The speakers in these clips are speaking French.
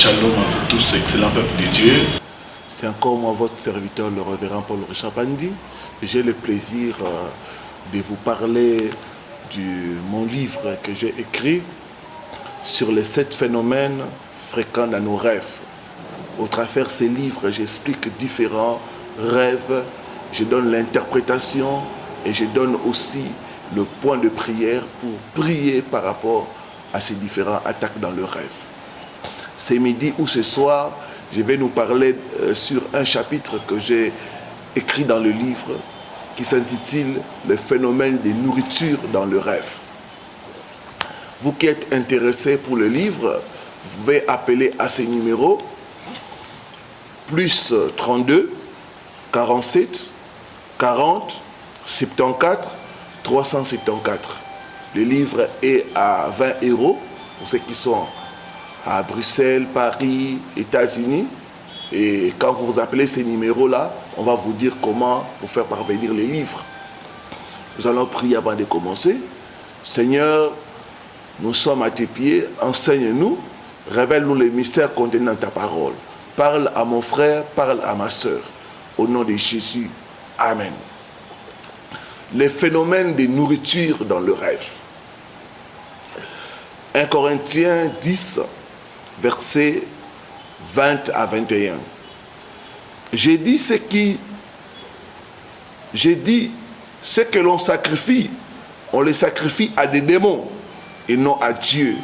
Shalom à vous tous, excellent peuple de Dieu. C'est encore moi, votre serviteur, le révérend Paul Richard Bandi. J'ai le plaisir de vous parler de mon livre que j'ai écrit sur les 7 phénomènes fréquents dans nos rêves. Au travers de ces livres, j'explique différents rêves, je donne l'interprétation et je donne aussi le point de prière pour prier par rapport à ces différentes attaques dans le rêve. Ce midi ou ce soir, je vais nous parler sur un chapitre que j'ai écrit dans le livre qui s'intitule « Le phénomène des nourritures dans le rêve ». Vous qui êtes intéressés pour le livre, vous pouvez appeler à ces numéros plus 32 47 40 74 374. Le livre est à 20 € pour ceux qui sont à Bruxelles, Paris, États-Unis. Et quand vous appelez ces numéros-là, on va vous dire comment vous faire parvenir les livres. Nous allons prier avant de commencer. Seigneur, nous sommes à tes pieds, enseigne-nous, révèle-nous les mystères contenus dans ta parole. Parle à mon frère, parle à ma soeur. Au nom de Jésus, Amen. Les phénomènes de nourriture dans le rêve. 1 Corinthiens 10, versets 20 à 21. J'ai dit ce que l'on sacrifie, on les sacrifie à des démons et non à Dieu.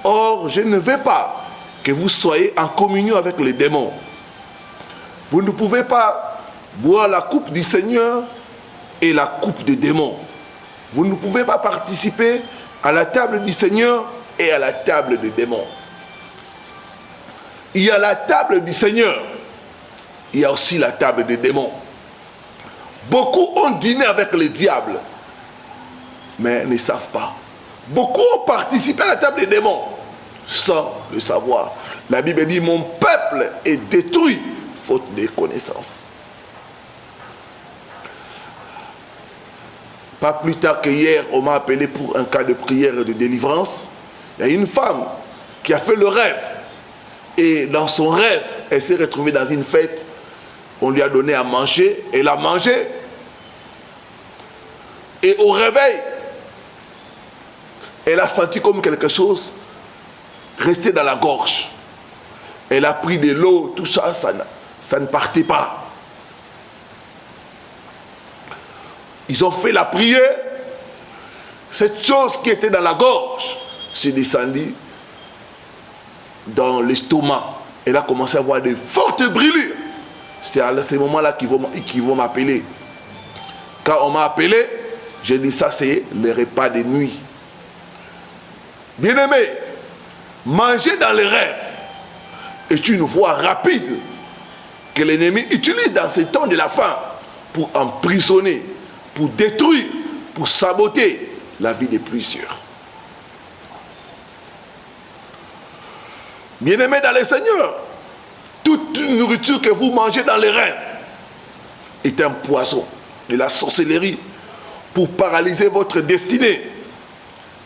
Or, je ne veux pas que vous soyez en communion avec les démons. Vous ne pouvez pas boire la coupe du Seigneur et la coupe des démons. Vous ne pouvez pas participer à la table du Seigneur et à la table des démons. Il y a la table du Seigneur, il y a aussi la table des démons. Beaucoup ont dîné avec le diable, mais ne savent pas. Beaucoup ont participé à la table des démons, sans le savoir. La Bible dit, mon peuple est détruit, faute de connaissances. Pas plus tard que hier, on m'a appelé pour un cas de prière et de délivrance. Il y a une femme qui a fait le rêve. Et dans son rêve, elle s'est retrouvée dans une fête. On lui a donné à manger. Elle a mangé. Et au réveil, elle a senti comme quelque chose rester dans la gorge. Elle a pris de l'eau, tout ça, ça ne partait pas. Ils ont fait la prière. Cette chose qui était dans la gorge s'est descendue dans l'estomac. Elle a commencé à avoir de fortes brûlures. C'est à ce moment-là qu'ils vont m'appeler. Quand on m'a appelé, j'ai dit ça c'est le repas de nuit. Bien-aimé, manger dans les rêves est une voie rapide que l'ennemi utilise dans ce temps de la faim pour emprisonner, pour détruire, pour saboter la vie de plusieurs. Bien-aimés dans le Seigneur, toute nourriture que vous mangez dans les rêves est un poison de la sorcellerie pour paralyser votre destinée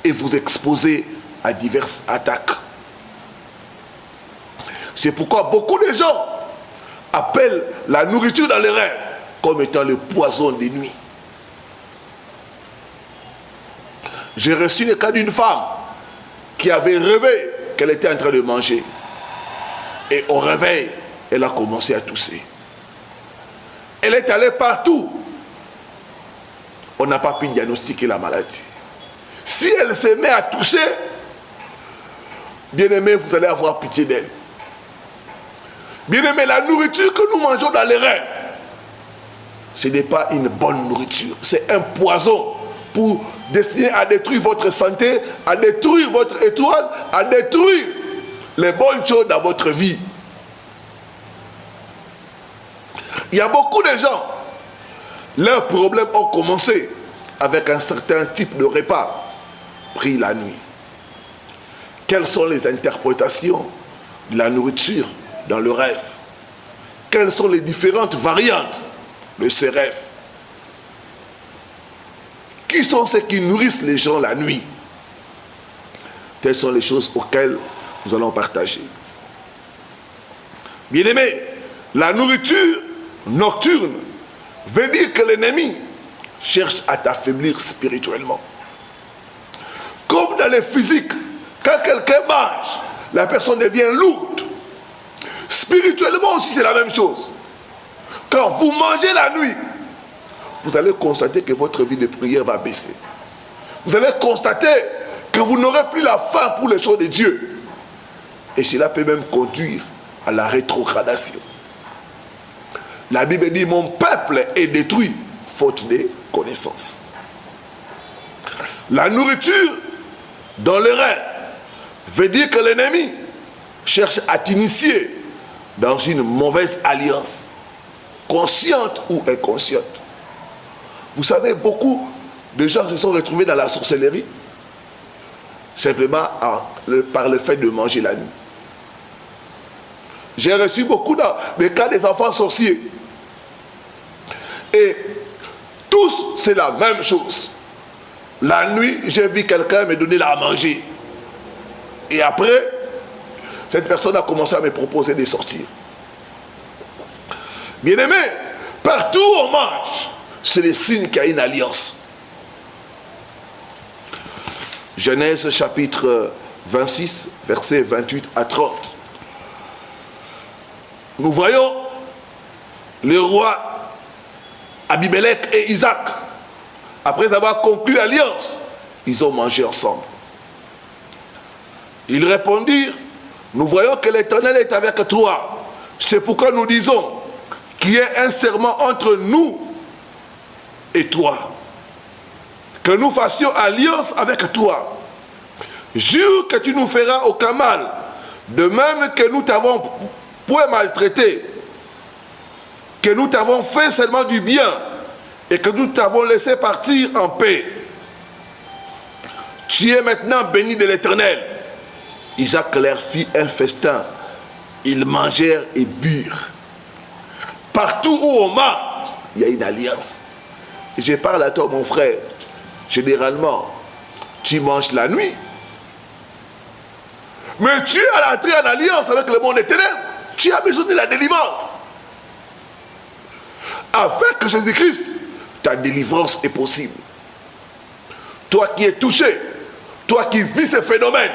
et vous exposer à diverses attaques. C'est pourquoi beaucoup de gens appellent la nourriture dans les rêves comme étant le poison des nuits. J'ai reçu le cas d'une femme qui avait rêvé qu'elle était en train de manger. Et au réveil, elle a commencé à tousser. Elle est allée partout. On n'a pas pu diagnostiquer la maladie. Si elle se met à tousser, bien aimé, vous allez avoir pitié d'elle. Bien aimé, la nourriture que nous mangeons dans les rêves, ce n'est pas une bonne nourriture. C'est un poison pour destiné à détruire votre santé, à détruire votre étoile, à détruire les bonnes choses dans votre vie. Il y a beaucoup de gens, leurs problèmes ont commencé avec un certain type de repas pris la nuit. Quelles sont les interprétations de la nourriture dans le rêve? Quelles sont les différentes variantes de ces rêves? Qui sont ceux qui nourrissent les gens la nuit? Telles sont les choses auxquelles nous allons partager. Bien-aimé, la nourriture nocturne veut dire que l'ennemi cherche à t'affaiblir spirituellement. Comme dans le physique, quand quelqu'un mange, la personne devient lourde. Spirituellement aussi, c'est la même chose. Quand vous mangez la nuit, vous allez constater que votre vie de prière va baisser. Vous allez constater que vous n'aurez plus la faim pour les choses de Dieu. Et cela peut même conduire à la rétrogradation. La Bible dit, mon peuple est détruit faute de connaissances. La nourriture dans le rêve veut dire que l'ennemi cherche à t'initier dans une mauvaise alliance, consciente ou inconsciente. Vous savez, beaucoup de gens se sont retrouvés dans la sorcellerie simplement par le fait de manger la nuit. J'ai reçu beaucoup de cas des enfants sorciers. Et tous, c'est la même chose. La nuit, j'ai vu quelqu'un me donner à manger. Et après, cette personne a commencé à me proposer de sortir. Bien-aimé, partout où on mange, c'est le signe qu'il y a une alliance. Genèse chapitre 26, versets 28 à 30. Nous voyons le roi Abimelech et Isaac, après avoir conclu l'alliance, ils ont mangé ensemble. Ils répondirent, nous voyons que l'Éternel est avec toi. C'est pourquoi nous disons qu'il y ait un serment entre nous et toi. Que nous fassions alliance avec toi. Jure que tu nous feras aucun mal, de même que nous t'avons point maltraité, que nous t'avons fait seulement du bien et que nous t'avons laissé partir en paix. Tu es maintenant béni de l'Éternel. Isaac leur fit un festin. Ils mangèrent et burent. Partout où on mange, il y a une alliance. Je parle à toi, mon frère. Généralement, tu manges la nuit. Mais tu es à l'entrée en alliance avec le monde des ténèbres. Tu as besoin de la délivrance. Avec Jésus-Christ, ta délivrance est possible. Toi qui es touché, toi qui vis ce phénomène,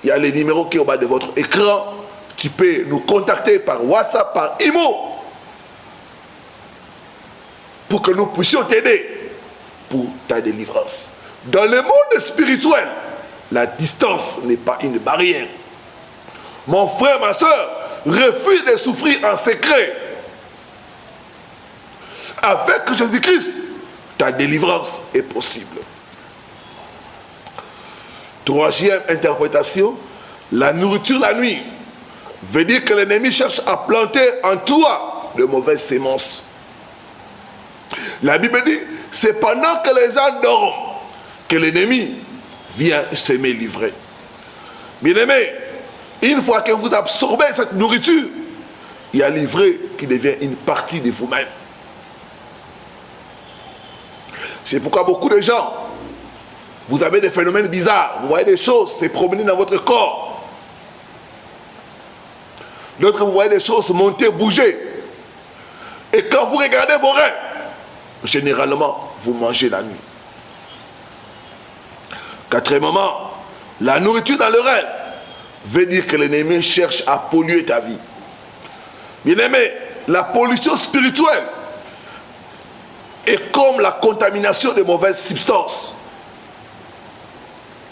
il y a les numéros qui sont au bas de votre écran. Tu peux nous contacter par WhatsApp, par Imo, pour que nous puissions t'aider pour ta délivrance. Dans le monde spirituel, la distance n'est pas une barrière. Mon frère, ma soeur, refuse de souffrir en secret. Avec Jésus-Christ, ta délivrance est possible. Troisième interprétation, la nourriture la nuit veut dire que l'ennemi cherche à planter en toi de mauvaises semences. La Bible dit, c'est pendant que les gens dorment que l'ennemi vient s'aimer livrer. Bien-aimé, une fois que vous absorbez cette nourriture, il y a l'ivraie qui devient une partie de vous-même. C'est pourquoi beaucoup de gens, vous avez des phénomènes bizarres, vous voyez des choses se promener dans votre corps. D'autres, vous voyez des choses monter, bouger. Et quand vous regardez vos rêves, généralement, vous mangez la nuit. Quatrièmement, la nourriture dans le rêve veut dire que l'ennemi cherche à polluer ta vie. Bien-aimé, la pollution spirituelle est comme la contamination de mauvaises substances.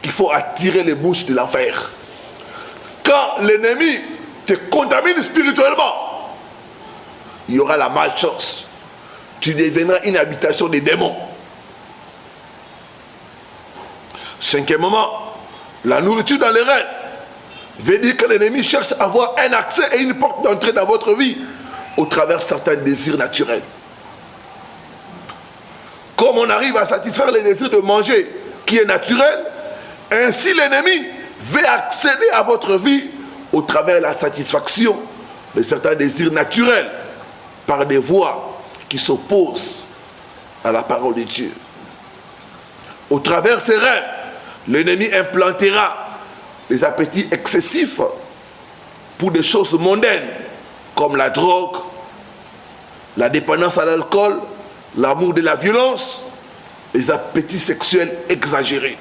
Il faut attirer les bouches de l'enfer. Quand l'ennemi te contamine spirituellement, il y aura la malchance. Tu deviendras une habitation des démons. Cinquièmement, la nourriture dans les rêves veut dire que l'ennemi cherche à avoir un accès et une porte d'entrée dans votre vie au travers de certains désirs naturels. Comme on arrive à satisfaire les désirs de manger qui est naturel, ainsi l'ennemi veut accéder à votre vie au travers de la satisfaction de certains désirs naturels par des voies qui s'opposent à la parole de Dieu. Au travers de ces rêves, l'ennemi implantera des appétits excessifs pour des choses mondaines comme la drogue, la dépendance à l'alcool, l'amour de la violence, les appétits sexuels exagérés.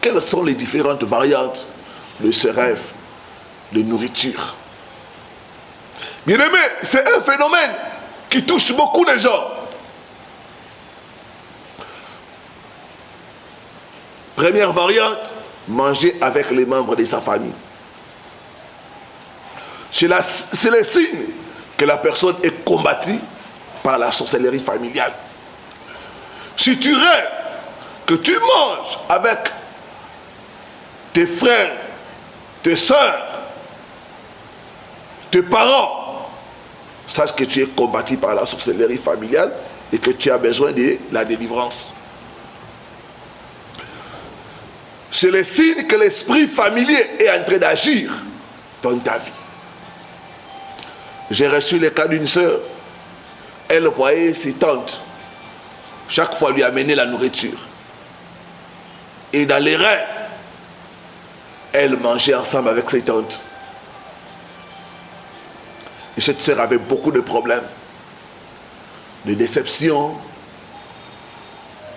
Quelles sont les différentes variantes de ce rêve de nourriture? Bien aimé, c'est un phénomène qui touche beaucoup de gens. Première variante, manger avec les membres de sa famille. C'est le signe que la personne est combattue par la sorcellerie familiale. Si tu rêves que tu manges avec tes frères, tes soeurs, tes parents, sache que tu es combattu par la sorcellerie familiale et que tu as besoin de la délivrance. C'est le signe que l'esprit familier est en train d'agir dans ta vie. J'ai reçu le cas d'une sœur. Elle voyait ses tantes chaque fois lui amener la nourriture. Et dans les rêves, elle mangeait ensemble avec ses tantes. Et cette sœur avait beaucoup de problèmes, de déception,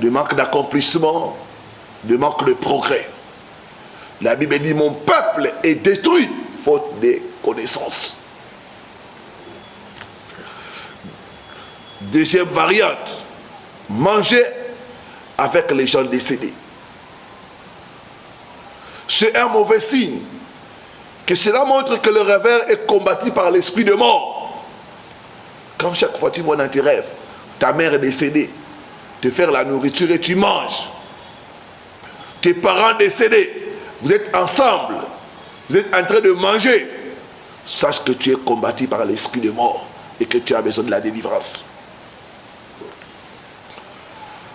de manque d'accomplissement, de manque de progrès. La Bible dit: mon peuple est détruit faute de connaissances. Deuxième variante, manger avec les gens décédés. C'est un mauvais signe, que cela montre que le rêveur est combattu par l'esprit de mort. Quand chaque fois tu vois dans tes rêves ta mère est décédée, te faire la nourriture et tu manges, tes parents décédés, vous êtes ensemble, vous êtes en train de manger, sache que tu es combattu par l'esprit de mort et que tu as besoin de la délivrance.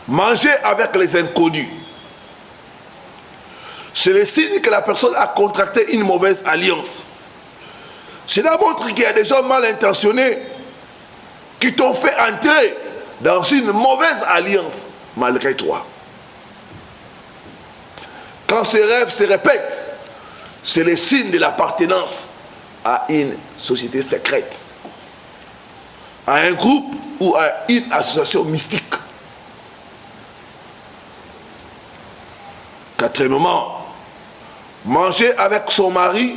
Manger avec les inconnus, c'est le signe que la personne a contracté une mauvaise alliance. Cela montre qu'il y a des gens mal intentionnés qui t'ont fait entrer dans une mauvaise alliance malgré toi. Quand ces rêves se répètent, c'est le signe de l'appartenance à une société secrète, à un groupe ou à une association mystique. Quatrièmement, manger avec son mari,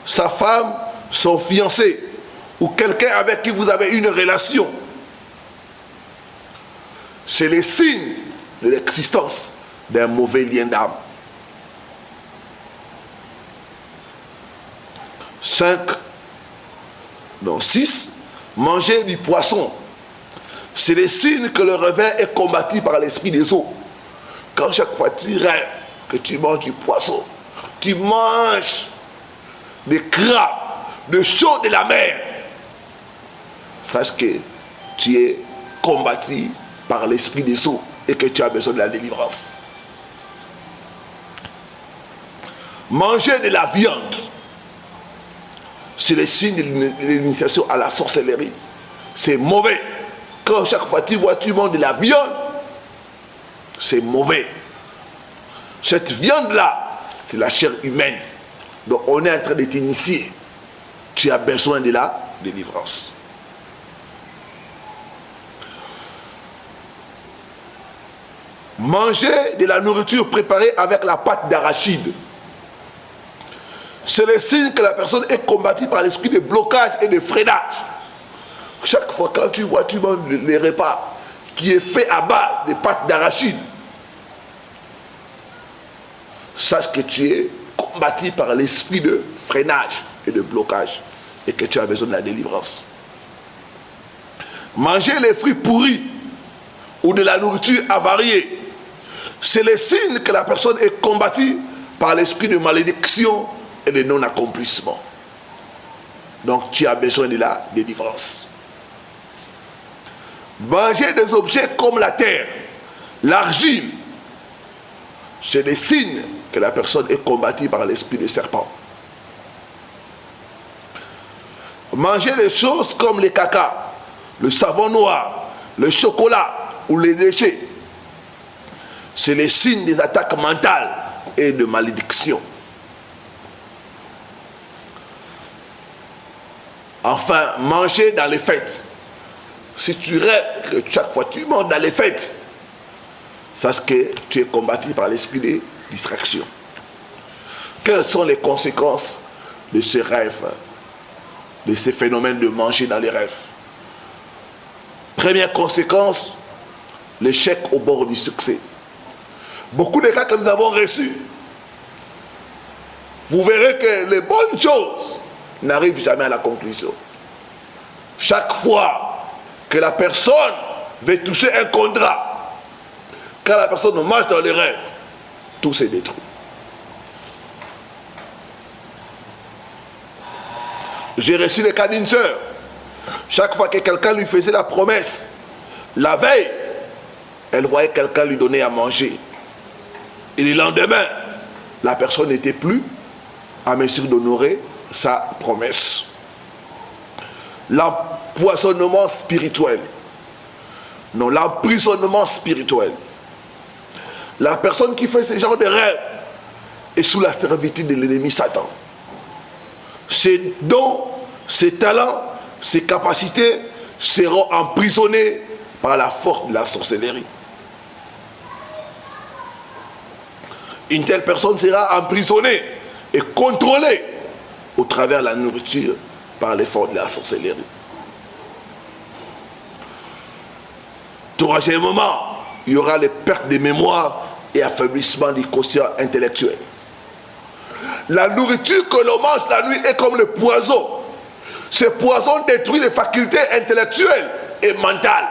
sa femme, son fiancé ou quelqu'un avec qui vous avez une relation. C'est le signe de l'existence d'un mauvais lien d'âme. 6. Manger du poisson. C'est le signe que le rêveur est combattu par l'esprit des eaux. Quand chaque fois tu rêves que tu manges du poisson, tu manges des crabes, des choses de la mer, sache que tu es combattu par l'esprit des eaux et que tu as besoin de la délivrance. Manger de la viande, c'est le signe de l'initiation à la sorcellerie. C'est mauvais. Quand chaque fois tu vois tu manges de la viande, c'est mauvais. Cette viande-là, c'est la chair humaine. Donc on est en train de t'initier. Tu as besoin de la délivrance. Manger de la nourriture préparée avec la pâte d'arachide, c'est le signe que la personne est combattue par l'esprit de blocage et de freinage. Chaque fois quand tu vois, tu manges les repas qui est fait à base de pâte d'arachide, sache que tu es combattu par l'esprit de freinage et de blocage et que tu as besoin de la délivrance. Manger les fruits pourris ou de la nourriture avariée, c'est le signe que la personne est combattue par l'esprit de malédiction et de non-accomplissement. Donc tu as besoin de la délivrance. Manger des objets comme la terre, l'argile, c'est des signes que la personne est combattue par l'esprit de serpent. Manger des choses comme les caca, le savon noir, le chocolat ou les déchets, c'est les signes des attaques mentales et de malédiction. Enfin, manger dans les fêtes. Si tu rêves que chaque fois tu manges dans les fêtes, sache que tu es combattu par l'esprit de distraction. Quelles sont les conséquences de ces rêves, de ces phénomènes de manger dans les rêves? Première conséquence, l'échec au bord du succès. Beaucoup de cas que nous avons reçus, vous verrez que les bonnes choses n'arrivent jamais à la conclusion. Chaque fois que la personne veut toucher un contrat, quand la personne marche dans les rêves, tout se détruit. J'ai reçu le cas d'une sœur. Chaque fois que quelqu'un lui faisait la promesse, la veille, elle voyait quelqu'un lui donner à manger. Et le lendemain, la personne n'était plus à mesure d'honorer sa promesse. L'empoisonnement spirituel. Non, l'emprisonnement spirituel. La personne qui fait ce genre de rêve est sous la servitude de l'ennemi Satan. Ses dons, ses talents, ses capacités seront emprisonnés par la force de la sorcellerie. Une telle personne sera emprisonnée et contrôlée au travers de la nourriture par les forces de la sorcellerie. Troisièmement, il y aura les pertes de mémoire et affaiblissement du quotient intellectuel. La nourriture que l'on mange la nuit est comme le poison. Ce poison détruit les facultés intellectuelles et mentales.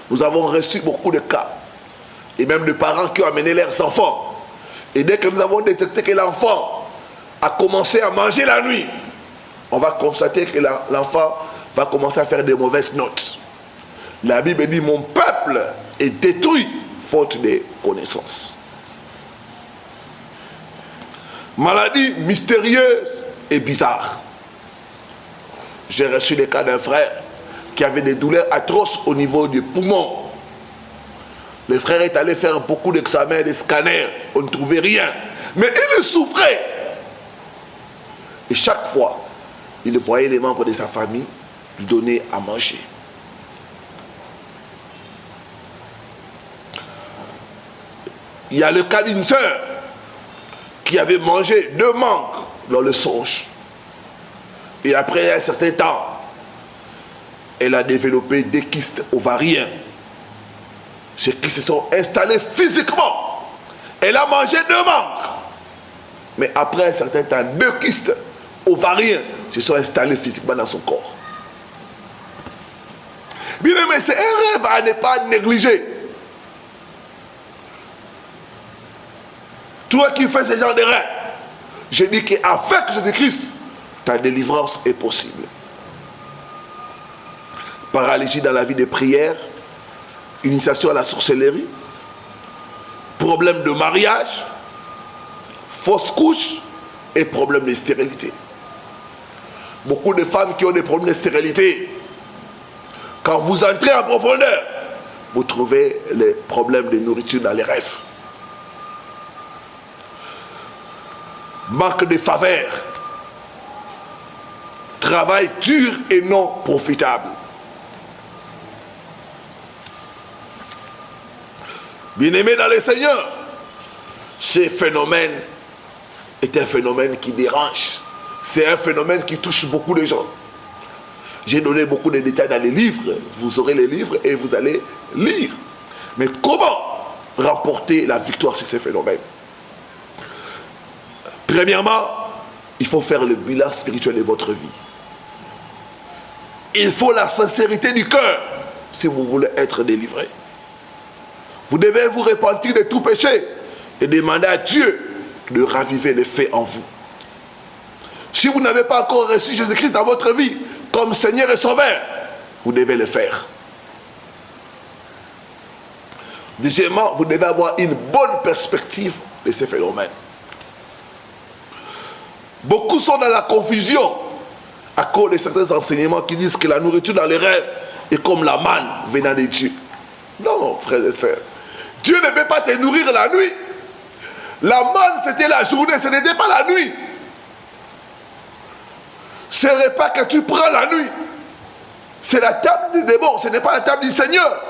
Nous avons reçu beaucoup de cas, et même de parents qui ont amené leurs enfants. Et dès que nous avons détecté que l'enfant a commencé à manger la nuit, on va constater que l'enfant va commencer à faire des mauvaises notes. La Bible dit, mon peuple est détruit faute de connaissances. Maladie mystérieuse et bizarre. J'ai reçu le cas d'un frère qui avait des douleurs atroces au niveau du poumon. Le frère est allé faire beaucoup d'examens, des scanners, on ne trouvait rien. Mais il souffrait. Et chaque fois, il voyait les membres de sa famille lui donner à manger. Il y a le cas d'une sœur qui avait mangé 2 mangues dans le songe. Et après un certain temps, elle a développé des kystes ovariens. Ces kystes se sont installés physiquement. Elle a mangé 2 mangues. Mais après un certain temps, 2 kystes ovariens se sont installés physiquement dans son corps. Bien aimé, c'est un rêve à ne pas négliger. Toi qui fais ce genre de rêve, je dis qu'avec Jésus-Christ, ta délivrance est possible. Paralysie dans la vie de prière, initiation à la sorcellerie, problème de mariage, fausse couche et problème de stérilité. Beaucoup de femmes qui ont des problèmes de stérilité, quand vous entrez en profondeur, vous trouvez les problèmes de nourriture dans les rêves. Manque de faveur, travail dur et non profitable. Bien-aimés dans le Seigneur, ce phénomène est un phénomène qui dérange. C'est un phénomène qui touche beaucoup de gens. J'ai donné beaucoup de détails dans les livres. Vous aurez les livres et vous allez lire. Mais comment remporter la victoire sur ces phénomènes? Premièrement, il faut faire le bilan spirituel de votre vie. Il faut la sincérité du cœur si vous voulez être délivré. Vous devez vous repentir de tout péché et demander à Dieu de raviver les faits en vous. Si vous n'avez pas encore reçu Jésus-Christ dans votre vie comme Seigneur et Sauveur, vous devez le faire. Deuxièmement, vous devez avoir une bonne perspective de ces phénomènes. Beaucoup sont dans la confusion à cause de certains enseignements qui disent que la nourriture dans les rêves est comme la manne venant de Dieu. Non, frères et sœurs. Dieu ne peut pas te nourrir la nuit. La manne, c'était la journée, ce n'était pas la nuit. Ce repas que tu prends la nuit, c'est la table du démon, ce n'est pas la table du Seigneur.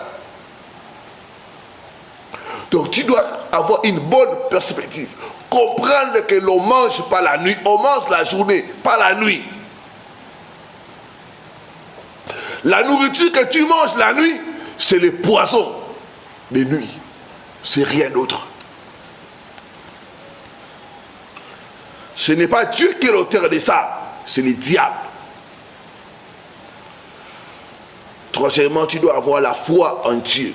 Donc tu dois avoir une bonne perspective. Comprendre que l'on ne mange pas la nuit, on mange la journée, pas la nuit. La nourriture que tu manges la nuit, c'est le poison de nuit. C'est rien d'autre. Ce n'est pas Dieu qui est l'auteur de ça, c'est le diable. Troisièmement, tu dois avoir la foi en Dieu.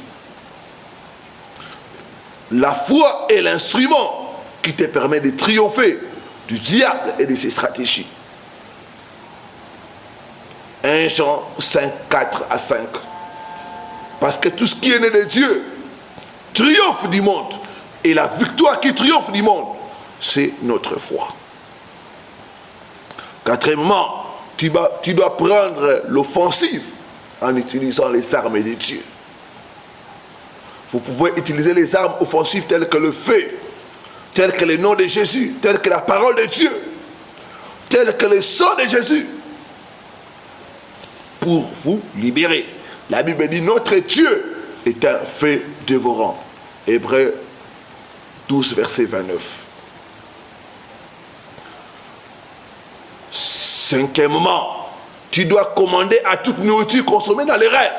La foi est l'instrument qui te permet de triompher du diable et de ses stratégies. 1 Jean 5, 4 à 5. Parce que tout ce qui est né de Dieu triomphe du monde. Et la victoire qui triomphe du monde, c'est notre foi. Quatrièmement, tu dois prendre l'offensive en utilisant les armes de Dieu. Vous pouvez utiliser les armes offensives telles que le feu, telles que le nom de Jésus, telles que la parole de Dieu, telles que le sang de Jésus, pour vous libérer. La Bible dit notre Dieu est un feu dévorant. Hébreux 12, verset 29. Cinquièmement, tu dois commander à toute nourriture consommée dans les rêves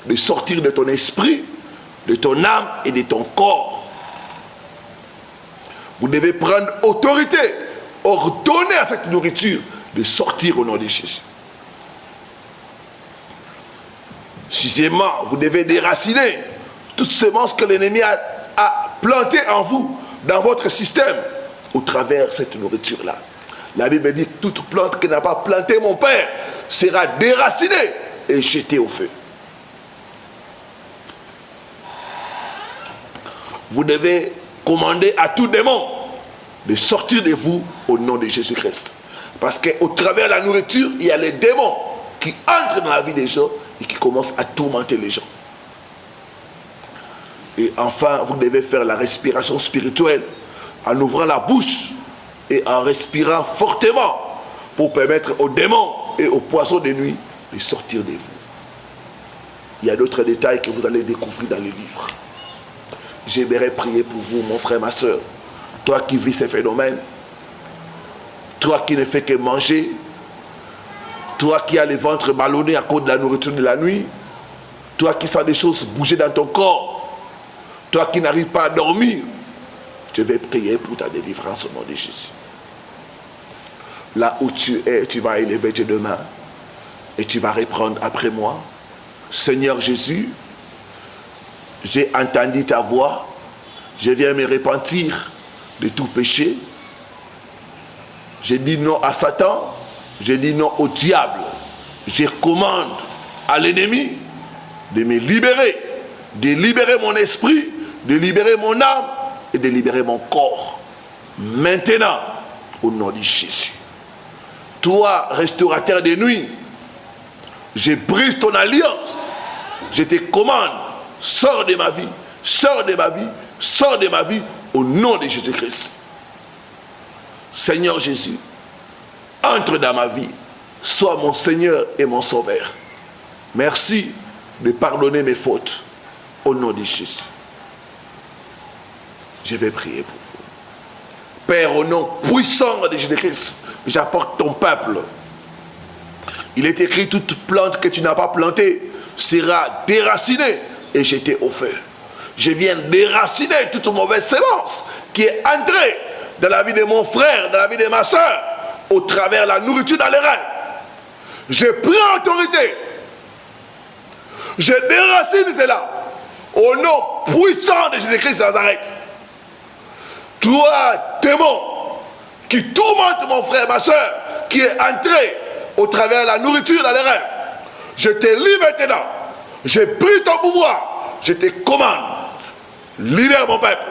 de sortir de ton esprit, de ton âme et de ton corps. Vous devez prendre autorité, ordonner à cette nourriture de sortir au nom de Jésus. Sixièmement, vous devez déraciner toutes ces semences que l'ennemi a plantées en vous, dans votre système, au travers de cette nourriture-là. La Bible dit que toute plante qui n'a pas planté mon Père sera déracinée et jetée au feu. Vous devez commander à tout démon de sortir de vous au nom de Jésus-Christ. Parce qu'au travers de la nourriture, il y a les démons qui entrent dans la vie des gens et qui commencent à tourmenter les gens. Et enfin, vous devez faire la respiration spirituelle en ouvrant la bouche et en respirant fortement pour permettre aux démons et aux poissons de nuit de sortir de vous. Il y a d'autres détails que vous allez découvrir dans les livres. J'aimerais prier pour vous, mon frère, ma soeur. Toi qui vis ces phénomènes, toi qui ne fais que manger, toi qui as le ventre ballonné à cause de la nourriture de la nuit, toi qui sens des choses bouger dans ton corps, toi qui n'arrives pas à dormir, je vais prier pour ta délivrance au nom de Jésus. Là où tu es, tu vas élever tes deux mains et tu vas reprendre après moi. Seigneur Jésus, j'ai entendu ta voix, je viens me repentir de tout péché. J'ai dit non à Satan, j'ai dit non au diable. Je commande à l'ennemi de me libérer, de libérer mon esprit, de libérer mon âme et de libérer mon corps. Maintenant, au nom de Jésus. Toi, restaurateur des nuits, je brise ton alliance. Je te commande, sors de ma vie, sors de ma vie, sors de ma vie, au nom de Jésus-Christ. Seigneur Jésus, entre dans ma vie, sois mon Seigneur et mon Sauveur. Merci de pardonner mes fautes, au nom de Jésus. Je vais prier pour vous. Père, au nom puissant de Jésus-Christ, j'apporte ton peuple. Il est écrit, toute plante que tu n'as pas plantée sera déracinée et jetée au feu. Je viens déraciner toute mauvaise sémence qui est entrée dans la vie de mon frère, dans la vie de ma soeur, au travers de la nourriture dans les rêves. Je prends autorité. Je déracine cela au nom puissant de Jésus-Christ de Nazareth. Toi, démon, qui tourmente mon frère, ma soeur, qui est entré au travers de la nourriture dans les rêves, je te lis maintenant. J'ai pris ton pouvoir. Je te commande. Libère mon peuple.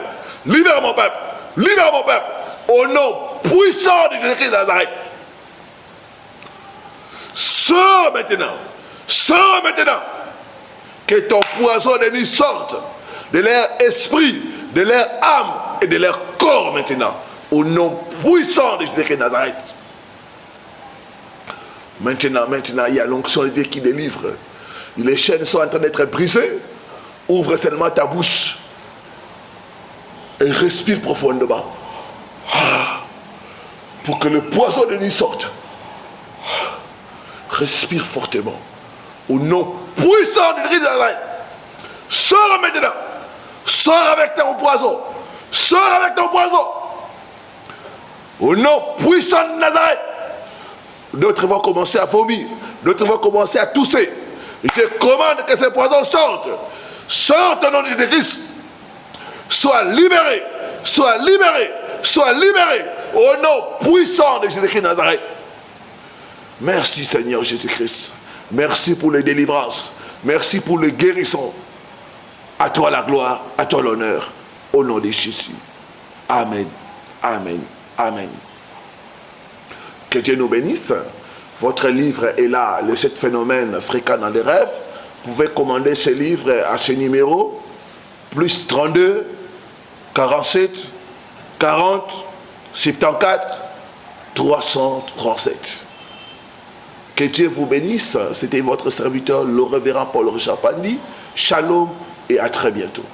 Libère mon peuple. Libère mon peuple. Au nom puissant de Jésus-Christ de Nazareth. Sors maintenant. Sors maintenant. Que ton poison de nuit sorte de leur esprit, de leur âme et de leur corps maintenant. Au nom puissant de Jésus-Christ de Nazareth. Maintenant, il y a l'onction de Dieu qui délivre. Les chaînes sont en train d'être brisées. Ouvre seulement ta bouche et respire profondément. Pour que le poison de nuit sorte. Respire fortement. Au nom puissant de Jésus de Nazareth. Sors maintenant. Sors avec ton poison. Sors avec ton poison. Au nom puissant de Nazareth. D'autres vont commencer à vomir. D'autres vont commencer à tousser. Je commande que ces poisons sortent. Sortent au nom de Jésus-Christ. Sois libéré. Sois libéré. Sois libéré. Au nom puissant de Jésus-Christ de Nazareth. Merci Seigneur Jésus-Christ. Merci pour les délivrances. Merci pour les guérissons. À toi la gloire, à toi l'honneur. Au nom de Jésus. Amen. Amen. Amen. Que Dieu nous bénisse. Votre livre est là, le 7 phénomènes fréquents dans les rêves. Vous pouvez commander ce livre à ce numéro. Plus 32 47 40 74 337. Que Dieu vous bénisse. C'était votre serviteur, le révérend Paul Richard Pandi. Shalom et à très bientôt.